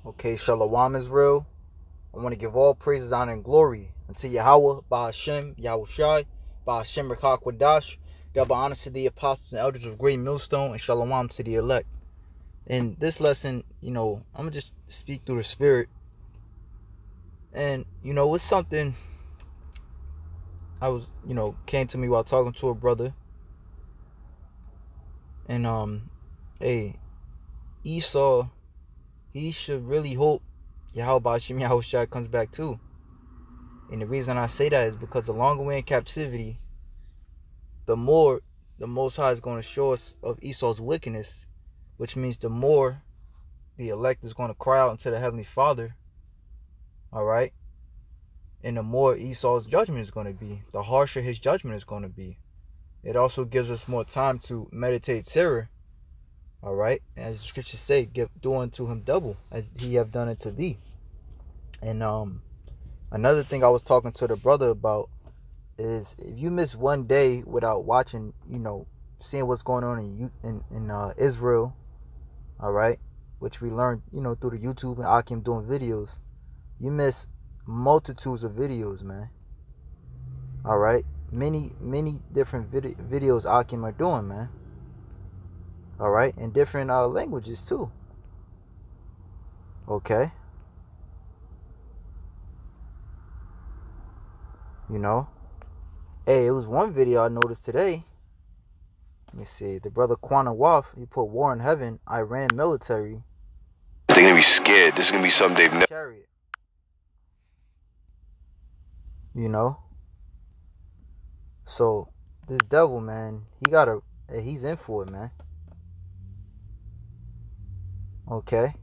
Okay, Shalom is real. I want to give all praises, honor, and glory unto Yahweh, Ba'ashem, Yahushai, Ba'ashem Rekakwadash. Double honor to the apostles and elders of Great Millstone, and Shalom to the elect. In this lesson, I'm going to just speak through the Spirit. And, it's something came to me while talking to a brother. And, Esau, he should really hope Yahweh Ba'ashem Yahushai comes back too. And the reason I say that is because the longer we're in captivity, the more the Most High is going to show us of Esau's wickedness, which means the more the elect is going to cry out unto the Heavenly Father, all right? And the more Esau's judgment is going to be, the harsher his judgment is going to be. It also gives us more time to meditate Sarah, all right? As the scriptures say, do unto him double as he have done unto thee. And another thing I was talking to the brother about is if you miss one day without watching, seeing what's going on in Israel, all right, which we learned, through the YouTube and Akim doing videos, you miss multitudes of videos, man. All right, many different videos Akim are doing, man. All right, in different languages too. Okay. Hey, it was one video I noticed today. Let me see. The brother Quana Waff, he put war in heaven, Iran military. They're gonna be scared. This is gonna be something they've never. Chariot. So this devil, man, he's in for it, man. Okay.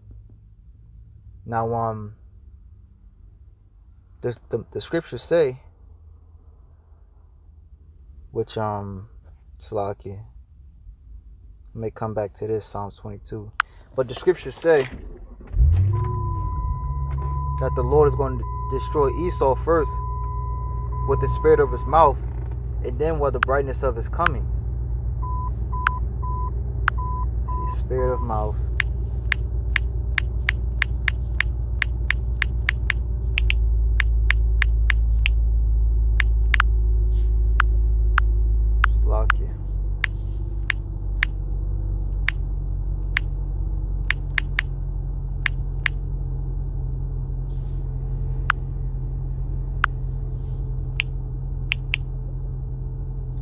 Now, the scriptures say, which Salaki, I may come back to this, Psalms 22, but the scriptures say that the Lord is going to destroy Esau first with the spirit of his mouth, and then with the brightness of his coming. See, spirit of mouth. Salaki.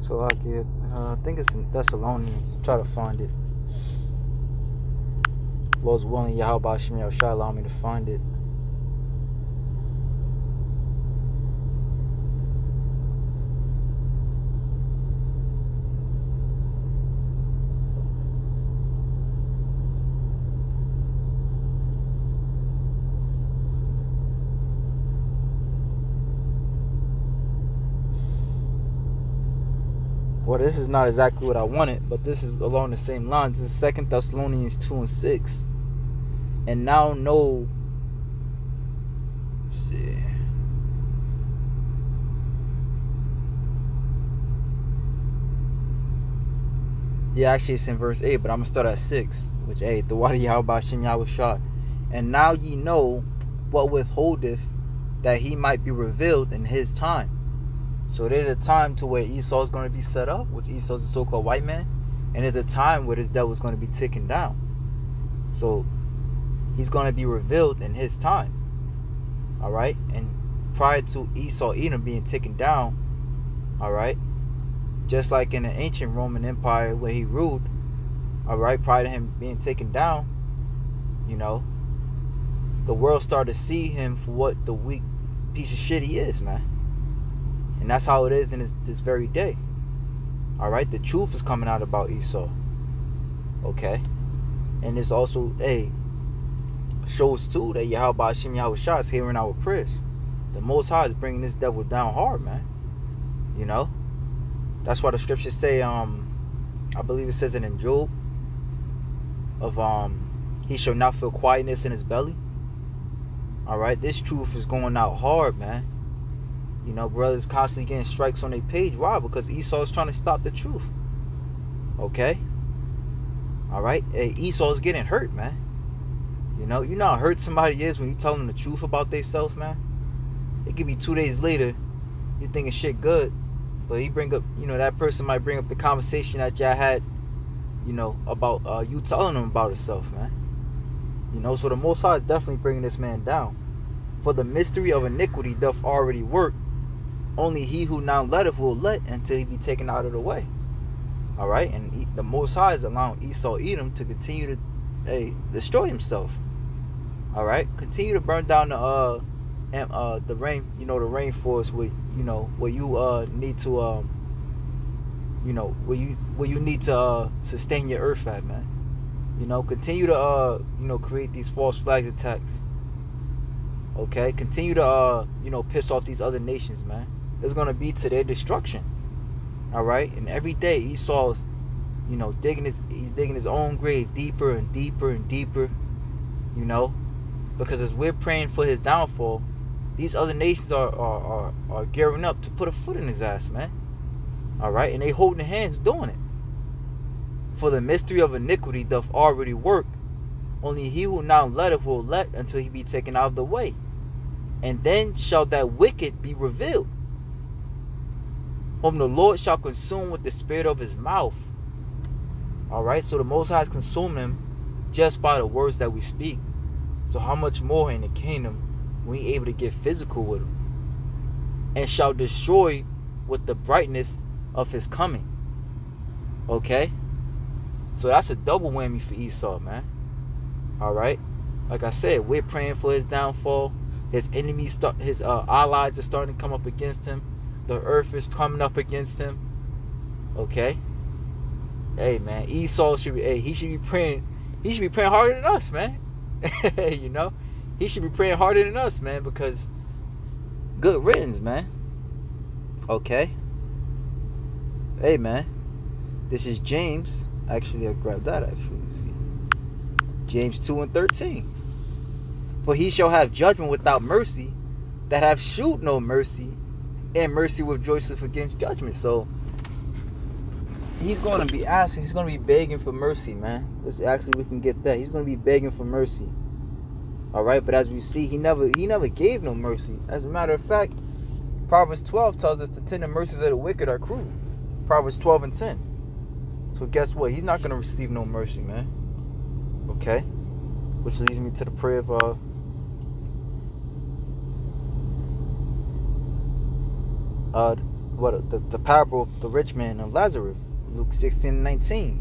So I think it's in Thessalonians. Try to find it. Lord's willing, Yahweh Ba'ashem Yahushai allow me to find it. Well, this is not exactly what I wanted, but this is along the same lines. This is 2 Thessalonians 2:6. And now know. Let's see. Yeah, actually it's in verse 8, but I'm going to start at 6. Which, the water Yahweh Ba'ashem Yahushai. And now ye know what withholdeth that he might be revealed in his time. So there's a time to where Esau is going to be set up, which Esau is a so-called white man, and there's a time where this devil is going to be taken down. So he's going to be revealed in his time. All right, and prior to Esau Edom being taken down, all right, just like in the ancient Roman Empire where he ruled, all right, prior to him being taken down, the world started to see him for what the weak piece of shit he is, man. And that's how it is in this very day. All right, the truth is coming out about Esau. Okay, and this also, shows too that Yahweh Ba'ashem Yahushai is hearing our prayers. The Most High is bringing this devil down hard, man. That's why the scriptures say, I believe it says it in Job, of he shall not feel quietness in his belly. All right, this truth is going out hard, man. Brothers constantly getting strikes on their page. Why? Because Esau is trying to stop the truth. Okay? All right? Esau is getting hurt, man. You know how hurt somebody is when you tell them the truth about themselves, man? It could be 2 days later, you thinking shit good, but he bring up, that person might bring up the conversation that y'all had, about you telling him about himself, man. So the Most High is definitely bringing this man down. For the mystery of iniquity doth already work. Only he who now letteth will let until he be taken out of the way. All right, and the Most High is allowing Esau Edom to continue to destroy himself. All right, continue to burn down the rain, the rainforest where you need to where you need to sustain your earth at, man. Continue to create these false flags attacks. Okay, continue to piss off these other nations, man. It's gonna be to their destruction. All right, and every day Esau's digging his own grave deeper and deeper and deeper. Because as we're praying for his downfall, these other nations are gearing up to put a foot in his ass, man. All right, and they holding hands doing it. For the mystery of iniquity doth already work. Only he who now letteth will let until he be taken out of the way. And then shall that wicked be revealed, whom the Lord shall consume with the spirit of his mouth. All right, so the Most High is consuming him just by the words that we speak. So how much more in the kingdom we able to get physical with him? And shall destroy with the brightness of his coming. Okay? So that's a double whammy for Esau, man. All right? Like I said, we're praying for his downfall. His enemies, his allies are starting to come up against him. The earth is coming up against him. Okay? Hey, man, Esau should be, he should be praying harder than us, man. He should be praying harder than us, man, because good riddance, man. Okay? Hey, man, this is James. Actually, I grabbed that, actually. Let's see. James 2:13. For he shall have judgment without mercy, that have shewed no mercy, and mercy rejoiceth against judgment. So he's going to be asking, he's going to be begging for mercy, man. Actually, we can get that. He's going to be begging for mercy. All right, but as we see, he never gave no mercy. As a matter of fact, Proverbs 12 tells us the tender mercies of the wicked are cruel. Proverbs 12:10. So guess what? He's not going to receive no mercy, man. Okay? Which leads me to the prayer of the parable of the rich man and Lazarus, Luke 16:19.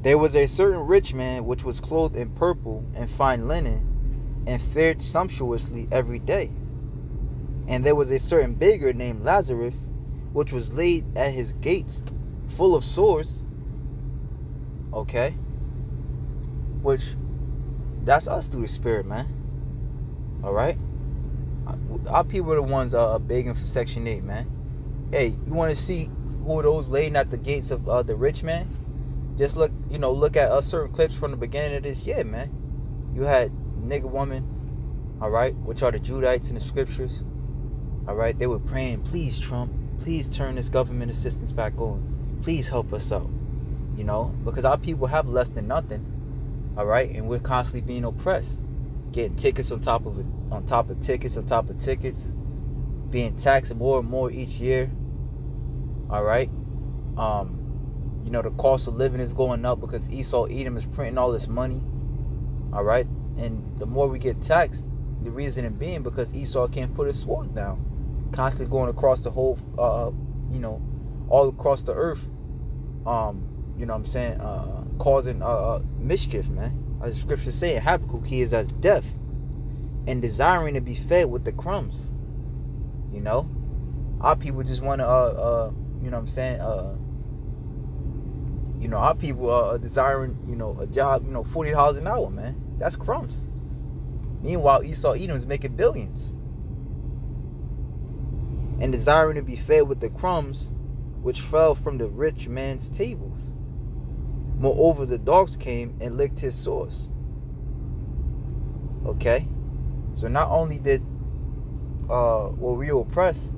There was a certain rich man which was clothed in purple and fine linen, and fared sumptuously every day. And there was a certain beggar named Lazarus, which was laid at his gates, full of sores. Okay? Which, that's us through the Spirit, man. Alright? Our people are the ones begging for Section 8, man. Hey, you want to see who are those laying at the gates of the rich man? Just look at certain clips from the beginning of this year, man. You had nigger woman, alright, which are the Judites in the scriptures. Alright, they were praying, please, Trump, please turn this government assistance back on. Please help us out. Because our people have less than nothing. Alright, and we're constantly being oppressed. Getting tickets on top of tickets, being taxed more and more each year. Alright. The cost of living is going up because Esau Edom is printing all this money. Alright. And the more we get taxed, the reason being because Esau can't put his sword down. Constantly going across the whole all across the earth. Causing mischief, man. As the scripture saying, Habakkuk, he is as deaf and desiring to be fed with the crumbs. Our people just want to our people are desiring a job, $40 an hour, man. That's crumbs. Meanwhile, Esau Edom is making billions. And desiring to be fed with the crumbs which fell from the rich man's tables. Moreover, the dogs came and licked his sores. Okay? So not only did were we oppressed,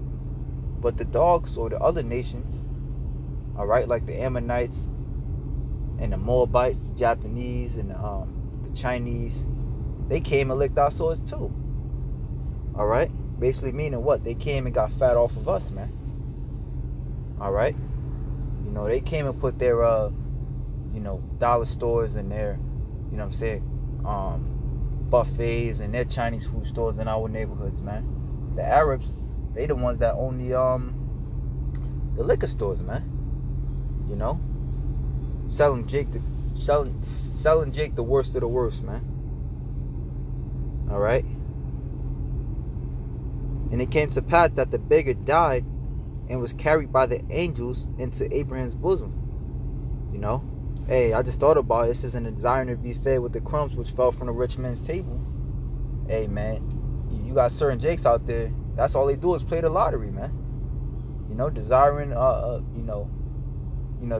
but the dogs or the other nations, alright, like the Ammonites and the Moabites, the Japanese and the Chinese, they came and licked our swords too. All right? Basically meaning what? They came and got fat off of us, man. All right? You know, they came and put their, dollar stores and their, you know what I'm saying, buffets and their Chinese food stores in our neighborhoods, man. The Arabs, they the ones that own the liquor stores, man. You know? Selling Jake the worst of the worst, man. All right? And it came to pass that the beggar died and was carried by the angels into Abraham's bosom. You know? Hey, I just thought about it. This is an desiring to be fed with the crumbs which fell from the rich man's table. Hey, man. You got certain Jakes out there. That's all they do is play the lottery, man. You know, desiring, to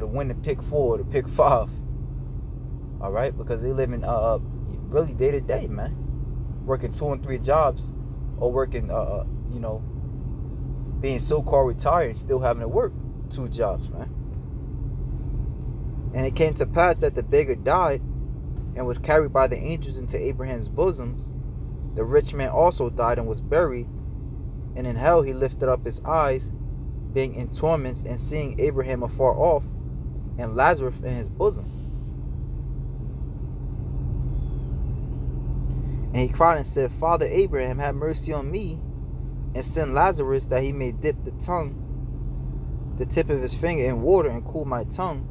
win the pick 4 or the pick 5. All right? Because they live in, really day to day, man. Working 2 and 3 jobs or working, being so-called retired and still having to work 2 jobs, man. And it came to pass that the beggar died and was carried by the angels into Abraham's bosoms. The rich man also died and was buried. And in hell he lifted up his eyes, being in torments, and seeing Abraham afar off, and Lazarus in his bosom. And he cried and said, Father Abraham, have mercy on me, and send Lazarus that he may dip the tip of his finger in water, and cool my tongue,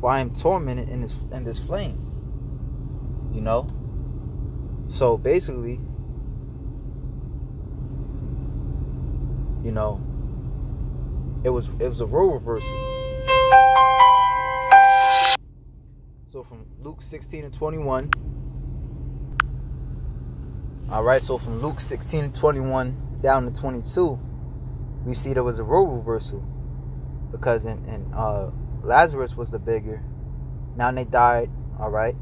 for I am tormented in this flame. You know? So basically, you know, it was a role reversal. So from Luke 16 and 21. Alright, so from Luke 16 and 21 down to 22, we see there was a role reversal. Because in Lazarus was the beggar. Now they died, alright?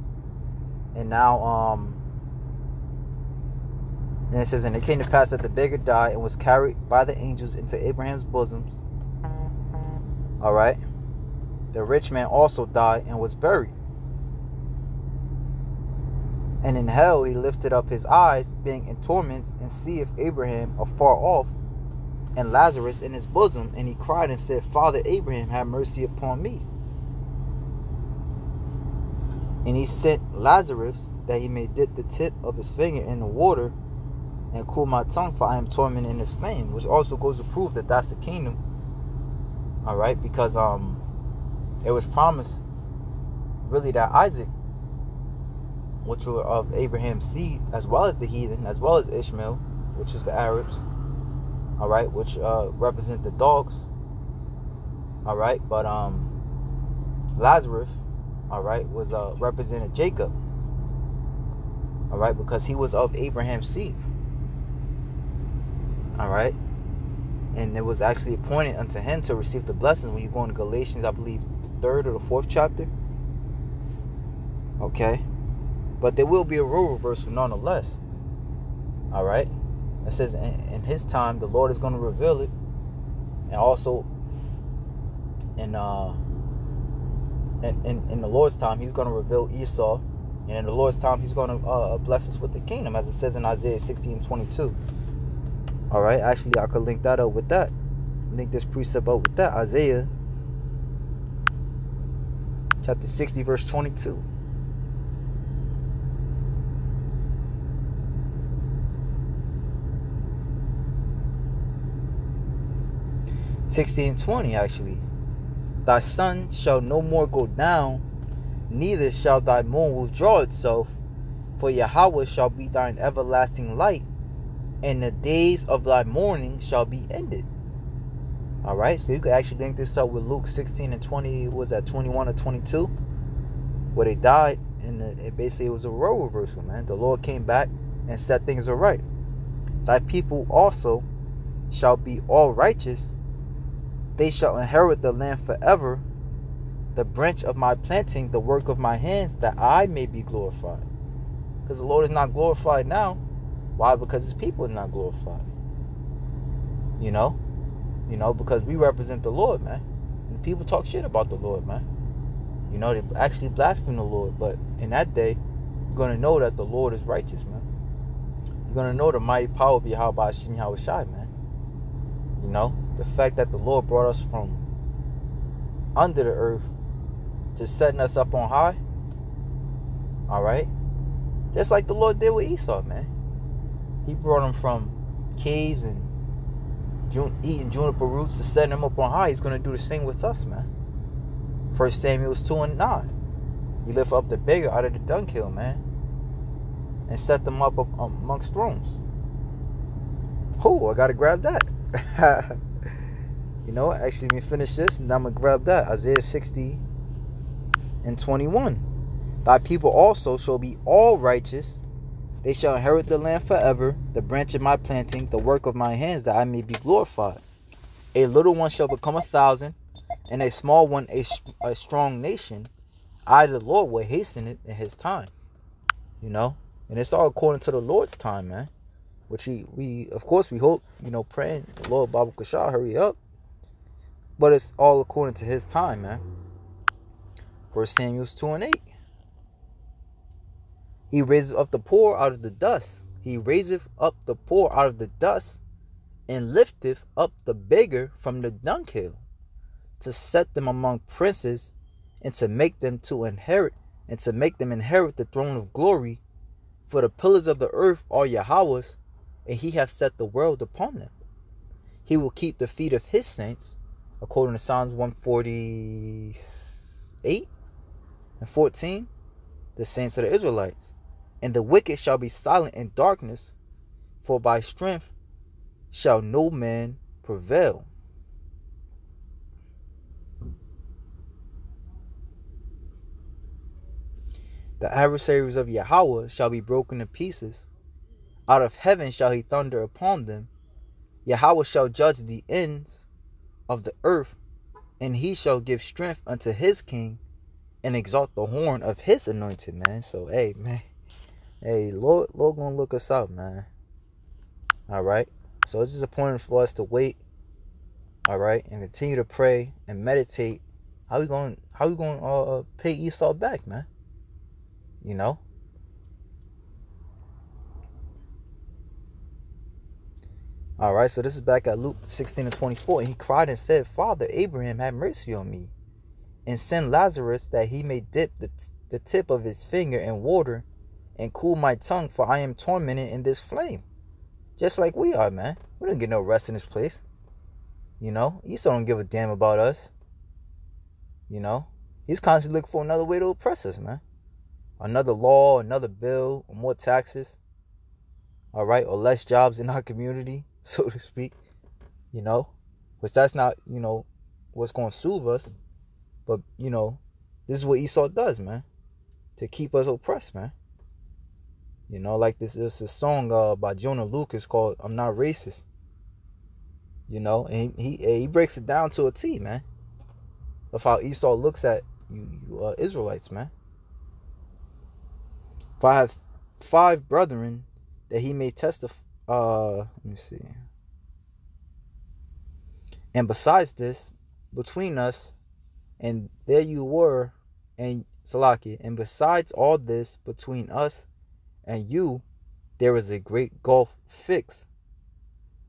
And now and it says, and it came to pass that the beggar died and was carried by the angels into Abraham's bosoms. Alright? The rich man also died and was buried. And in hell he lifted up his eyes, being in torments, and seeth Abraham afar off, and Lazarus in his bosom. And he cried and said, Father Abraham, have mercy upon me. And he sent Lazarus that he may dip the tip of his finger in the water, and cool my tongue, for I am tormented in this flame. Which also goes to prove that that's the kingdom. Alright, because it was promised really that Isaac, which were of Abraham's seed, as well as the heathen, as well as Ishmael, which is the Arabs, alright, which represent the dogs, alright, but Lazarus, alright, was represented Jacob, alright, because he was of Abraham's seed, alright, and it was actually appointed unto him to receive the blessings. When you go into Galatians, I believe the 3rd or the 4th chapter, okay. But there will be a role reversal nonetheless. Alright? It says in his time the Lord is going to reveal it. And also in the Lord's time he's going to reveal Esau. And in the Lord's time he's going to bless us with the kingdom, as it says in Isaiah 60:22. Alright? Actually, I could link that up with that. Link this precept up with that. Isaiah chapter 60 verse 22. 16:20 actually. Thy sun shall no more go down, neither shall thy moon withdraw itself, for Yahweh shall be thine everlasting light, and the days of thy mourning shall be ended. Alright, so you could actually link this up with Luke 16 and 20, was that 21 or 22? Where they died, and it basically was a role reversal, man. The Lord came back and set things aright. Thy people also shall be all righteous, they shall inherit the land forever, the branch of my planting, the work of my hands, that I may be glorified. Because the Lord is not glorified now. Why? Because his people is not glorified. You know, because we represent the Lord, man. And people talk shit about the Lord, man. You know, they actually blaspheme the Lord. But in that day, going to know that the Lord is righteous, man. You're going to know the mighty power of Yahweh Hashem Yahweh Shai, man. You know, the fact that the Lord brought us from under the earth to setting us up on high. All right. Just like the Lord did with Esau, man. He brought him from caves and eating juniper roots to setting him up on high. He's going to do the same with us, man. 1 Samuel 2:9. He lift up the beggar out of the dunghill, man, and set them up amongst thrones. Oh, I got to grab that. You know what? Actually, let me finish this, and I'm going to grab that. Isaiah 60:21. Thy people also shall be all righteous. They shall inherit the land forever, the branch of my planting, the work of my hands, that I may be glorified. A little one shall become 1,000, and a small one a strong nation. I, the Lord, will hasten it in his time. You know? And it's all according to the Lord's time, man. Which we of course, we hope, you know, praying, the Lord, Babu Kashah, hurry up. But it's all according to his time, man. 1 Samuel 2:8. He raiseth up the poor out of the dust. He raiseth up the poor out of the dust, and lifteth up the beggar from the dunghill, to set them among princes, and to make them inherit the throne of glory. For the pillars of the earth are Yahweh's, and he hath set the world upon them. He will keep the feet of his saints, according to Psalms 148:14, the saints of the Israelites. And the wicked shall be silent in darkness, for by strength shall no man prevail. The adversaries of Yahweh shall be broken to pieces. Out of heaven shall he thunder upon them. Yahweh shall judge the ends of the earth, and he shall give strength unto his king, and exalt the horn of his anointed, man. So, hey, man. Hey, Lord gonna look us out, man. All right. So it's just important for us to wait. All right, and continue to pray and meditate. How we going to pay Esau back, man? You know. All right. So this is back at Luke 16:24, and he cried and said, Father Abraham, have mercy on me, and send Lazarus that he may dip the tip of his finger in water and cool my tongue, for I am tormented in this flame. Just like we are, man. We don't get no rest in this place. You know, Esau don't give a damn about us. You know, he's constantly looking for another way to oppress us, man. Another law, another bill, or more taxes. All right, or less jobs in our community, so to speak. You know, which that's not, you know, what's going to soothe us. But, you know, this is what Esau does, man, to keep us oppressed, man. You know, like this is a song by Jonah Lucas called I'm Not Racist. You know, and he breaks it down to a T, man, of how Esau looks at you Israelites, man. For I have 5 brethren, that he may testify. Let me see. And besides this, between us, and there you were, and Salaki, and besides all this, between us and you, there is a great gulf fixed,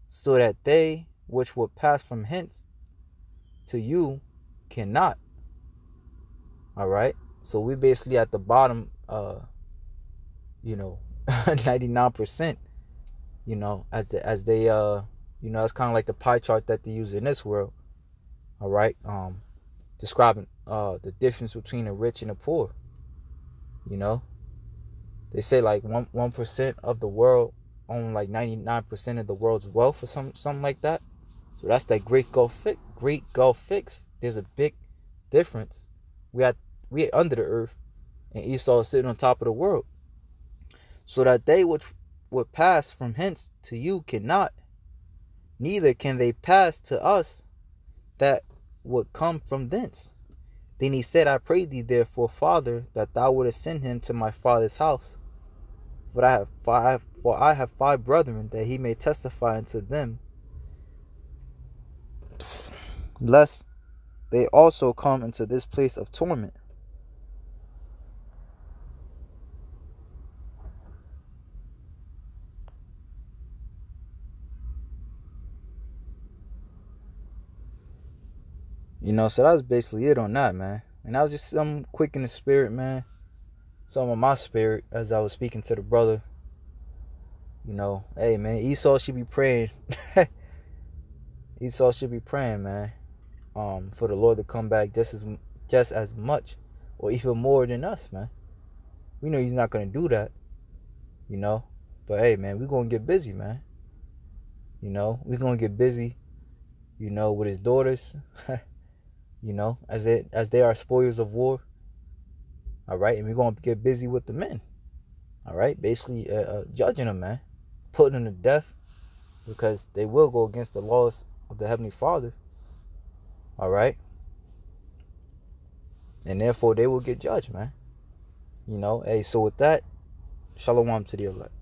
so that they which would pass from hence to you cannot. All right. So we basically at the bottom, you know, 99%, you know, as they, you know, it's kind of like the pie chart that they use in this world. All right. Describing, the difference between the rich and the poor. You know, they say like 1% of the world own like 99% of the world's wealth, or something like that. So that's that great gulf fix. There's a big difference. We are under the earth, and Esau is sitting on top of the world. So that they which would pass from hence to you cannot, neither can they pass to us that would come from thence. Then he said, I pray thee therefore, Father, that thou wouldest send him to my father's house. For I have 5 brethren, that he may testify unto them, lest they also come into this place of torment. So that was basically it on that, man. And that was just some quick in the spirit, man. Some of my spirit as I was speaking to the brother. Hey, man, Esau should be praying. Esau should be praying, man. For the Lord to come back just as much or even more than us, man. We know he's not gonna do that, But hey, man, we're gonna get busy, man. We're gonna get busy, with his daughters, as they are spoils of war. All right, and we're gonna get busy with the men. All right, basically judging them, man, putting them to death because they will go against the laws of the Heavenly Father. All right, and therefore they will get judged, man. Hey, so with that, shalom to the elect.